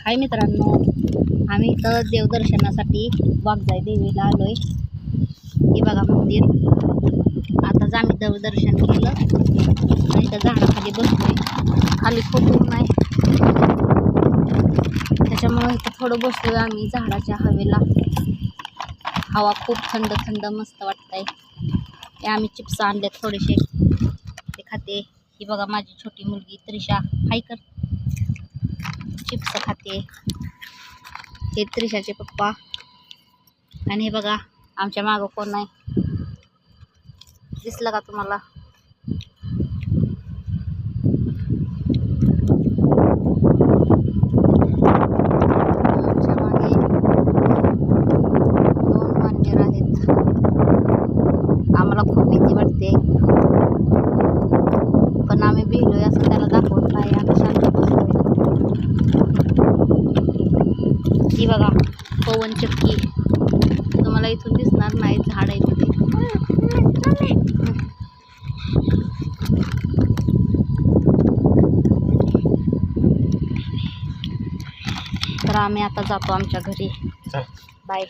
हाय मित्रांनो, आम्ही इथं देवदर्शनासाठी वाघजाई देवीला आलोय. हे बघा मंदिर. आताच आम्ही देवदर्शन केलं आणि त्या झाडाखाली बसलोय. खाली खूप ऊन आहे, त्याच्यामुळे इथं थोडं बसलोय आम्ही झाडाच्या हवेला. हवा खूप थंड थंड मस्त वाटतंय. ते आम्ही चिप्स आणले थोडेसे, ते खाते. ही बघा माझी छोटी मुलगी त्रिशा, हाय कर, चिप्स खाते. हे त्रिशाचे पप्पा. आणि हे बघा आमच्या मागं कोण आहे, दिसलं का तुम्हाला? आमच्या मागे 2 वानर आहेत. आम्हाला खूप भीती वाटते, पण आम्ही भिलोय असं त्याला दाखवत नाही. आम्ही शांत बसलोय. ही बघा पवन चक्की, तुम्हाला इथून दिसणार नाही, झाड आहे मध्ये. तर आम्ही आता जातो आमच्या घरी. बाय.